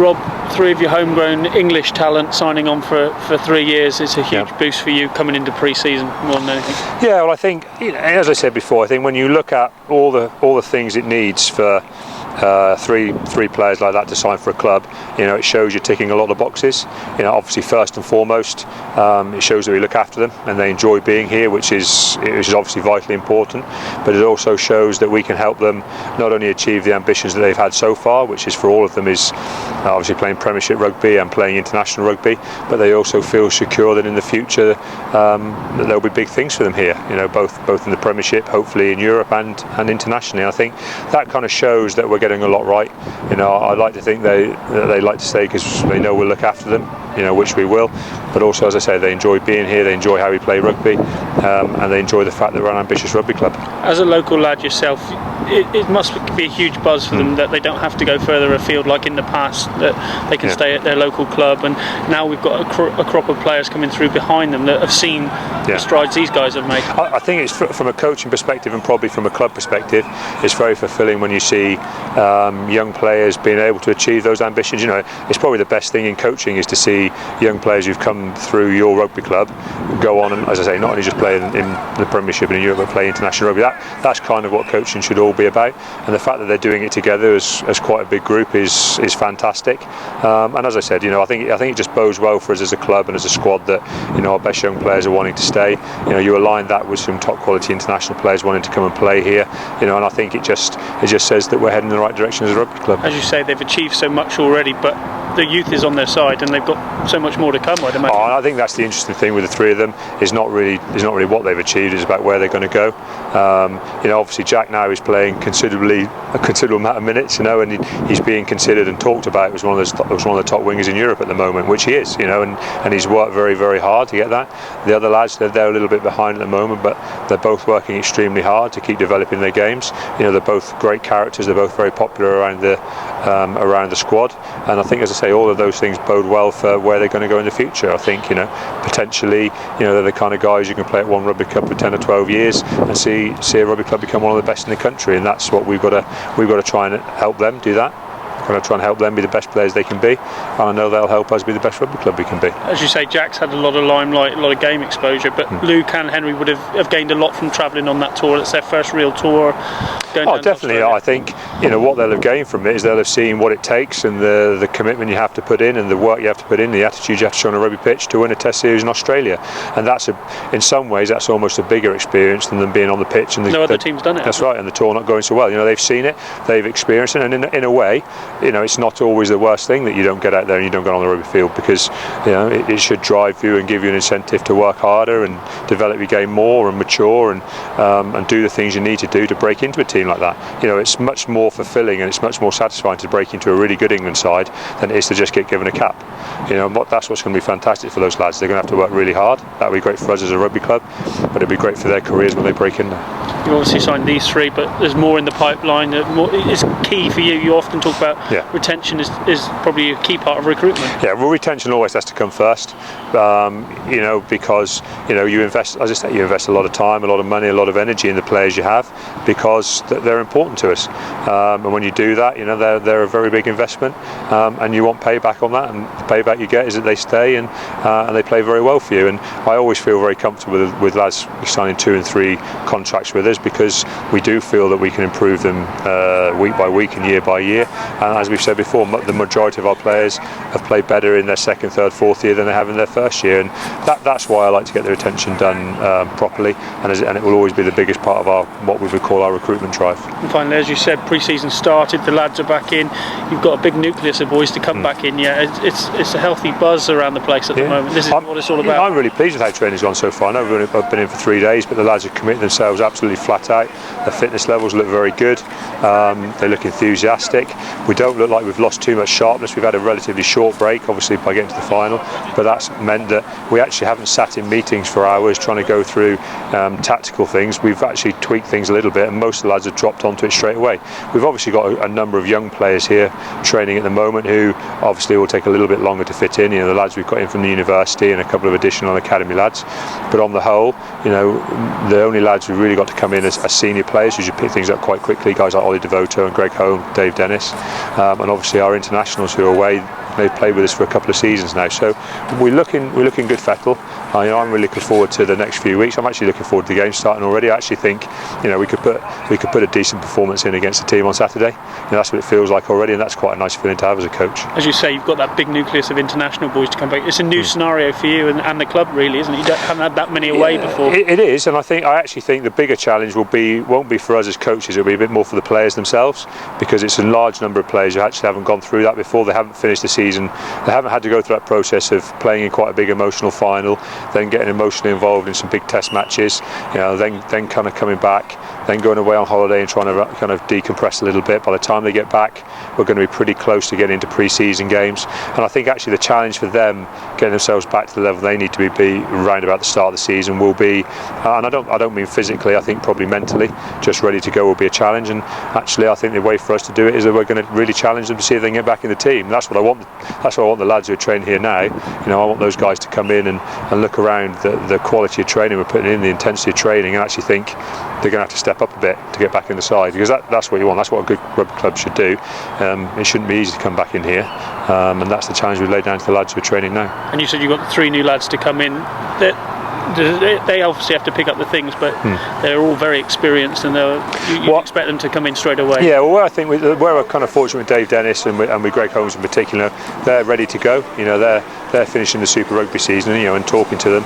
Rob, 3 of your homegrown English talent signing on for 3 years. It's a huge boost for you coming into pre-season more than anything. Yeah, well, I think, as I said before, I think when you look at all the things it needs for three players like that to sign for a club, it shows you're ticking a lot of boxes. Obviously first and foremost, it shows that we look after them and they enjoy being here, which is obviously vitally important. But it also shows that we can help them not only achieve the ambitions that they've had so far, which is for all of them is obviously playing Premiership rugby and playing international rugby, but they also feel secure that in the future that there'll be big things for them here. Both in the Premiership, hopefully in Europe and internationally. I think that kind of shows that we're getting a lot right. I'd like to think they like to stay because they know we'll look after them, which we will. But also, as I say, they enjoy being here. They enjoy how we play rugby, and they enjoy the fact that we're an ambitious rugby club. As a local lad yourself, it must be a huge buzz for them that they don't have to go further afield like in the past, that they can stay at their local club. And now we've got a crop of players coming through behind them that have seen the strides these guys have made. I think it's from a coaching perspective and probably from a club perspective, it's very fulfilling when you see young players being able to achieve those ambitions. It's probably the best thing in coaching is to see young players who've come through your rugby club go on and, as I say, not only just play in the Premiership and in Europe, but play international rugby. That's kind of what coaching should all be about, and the fact that they're doing it together as quite a big group is fantastic. And as I said, I think it just bodes well for us as a club and as a squad that our best young players are wanting to stay. You align that with some top quality international players wanting to come and play here. And I think it just says that we're heading in the right direction as a rugby club. As you say, they've achieved so much already, but the youth is on their side and they've got so much more to come, I'd imagine. I think that's the interesting thing with the 3 of them is not really what they've achieved, it's about where they're going to go. Obviously Jack now is playing a considerable amount of minutes, and he's being considered and talked about as one of the top wingers in Europe at the moment, which he is, and he's worked very, very hard to get that. The other lads, they're a little bit behind at the moment, but they're both working extremely hard to keep developing their games. They're both great characters, they're both very popular around the squad, and I think, as I say, all of those things bode well for where they're going to go in the future. I think potentially they're the kind of guys you can play at one rugby club for 10 or 12 years and see a rugby club become one of the best in the country, and that's what we've got to try and help them do that. We're going to try and help them be the best players they can be, and I know they'll help us be the best rugby club we can be. As you say, Jack's had a lot of limelight, a lot of game exposure, but Luke and Henry would have gained a lot from travelling on that tour. It's their first real tour. Definitely. I think what they'll have gained from it is they'll have seen what it takes and the commitment you have to put in and the work you have to put in, the attitude you have to show on a rugby pitch to win a Test series in Australia. And in some ways that's almost a bigger experience than them being on the pitch. And no other team's done it. That's right, and the tour not going so well. They've seen it, they've experienced it, and in a way, it's not always the worst thing that you don't get out there and you don't get on the rugby field, because it should drive you and give you an incentive to work harder and develop your game more and mature and do the things you need to do to break into a team like that. It's much more fulfilling and it's much more satisfying to break into a really good England side than it is to just get given a cap. That's what's going to be fantastic for those lads. They're going to have to work really hard. That'll be great for us as a rugby club, but it'll be great for their careers when they break in there. You obviously signed these 3, but there's more in the pipeline. It's key for you. You often talk about retention is probably a key part of recruitment. Yeah, well, retention always has to come first. Because you invest, as I say, you invest a lot of time, a lot of money, a lot of energy in the players you have, because they're important to us. And when you do that, they're a very big investment, and you want payback on that. And the payback you get is that they stay and they play very well for you. And I always feel very comfortable with lads signing 2 and 3 contracts with us, because we do feel that we can improve them week by week and year by year. And as we've said before, the majority of our players have played better in their 2nd, 3rd, 4th year than they have in their 1st year, and that's why I like to get the retention done properly, and it will always be the biggest part of what we would call our recruitment drive. And finally, as you said, pre-season started, the lads are back in, you've got a big nucleus of boys to come back in. It's a healthy buzz around the place at the moment. This is what it's all about. I'm really pleased with how training's gone so far. I know I've been in for 3 days, but the lads have committed themselves absolutely flat out. Their fitness levels look very good. They look enthusiastic. We don't look like we've lost too much sharpness. We've had a relatively short break, obviously, by getting to the final, but that's meant that we actually haven't sat in meetings for hours trying to go through tactical things. We've actually tweaked things a little bit, and most of the lads have dropped onto it straight away. We've obviously got a number of young players here training at the moment who obviously will take a little bit longer to fit in. The lads we've got in from the university and a couple of additional academy lads. But on the whole, the only lads who've really got to come in as senior players who should pick things up quite quickly, guys like Ollie Devoto and Greg Home, Dave Dennis. and obviously our internationals who are away. They've played with us for a couple of seasons now, so we're looking good fettle. I'm really looking forward to the next few weeks. I'm actually looking forward to the game starting already. I actually think we could put a decent performance in against the team on Saturday. That's what it feels like already, and that's quite a nice feeling to have as a coach. As you say, you've got that big nucleus of international boys to come back. It's a new scenario for you and the club, really, isn't it? You haven't had that many away before. It is, and I actually think the bigger challenge won't be for us as coaches. It'll be a bit more for the players themselves, because it's a large number of players who actually haven't gone through that before. They haven't finished the season. They haven't had to go through that process of playing in quite a big emotional final, then getting emotionally involved in some big test matches, then kind of coming back, then going away on holiday and trying to kind of decompress a little bit. By the time they get back, we're going to be pretty close to getting into pre-season games, and I think actually the challenge for them getting themselves back to the level they need to be around about the start of the season will be, and I don't mean physically, I think probably mentally, just ready to go will be a challenge. And actually I think the way for us to do it is that we're going to really challenge them to see if they can get back in the team. That's what I want the lads who are training here now. I want those guys to come in and look around the quality of training we're putting in, the intensity of training, and actually think they're going to have to step up a bit to get back in the side, because that's what you want. That's what a good rugby club should do. It shouldn't be easy to come back in here, and that's the challenge we've laid down to the lads who are training now. And you said you've got the 3 new lads to come in. They obviously have to pick up the things, but they're all very experienced, and you expect them to come in straight away. Yeah, well, I think where we're kind of fortunate with Dave Dennis and with Greg Holmes in particular, they're ready to go. They're finishing the Super Rugby season, and talking to them.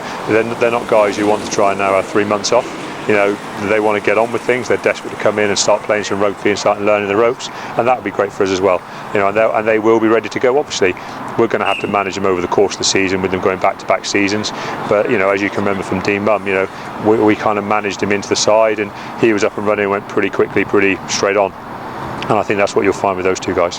They're not guys who want to try and now have 3 months off. They want to get on with things. They're desperate to come in and start playing some rugby and start learning the ropes, and that would be great for us as well. And they will be ready to go. Obviously, we're going to have to manage them over the course of the season with them going back-to-back seasons. But as you can remember from Dean Mum, we kind of managed him into the side, and he was up and running, went pretty quickly, pretty straight on. And I think that's what you'll find with those 2 guys.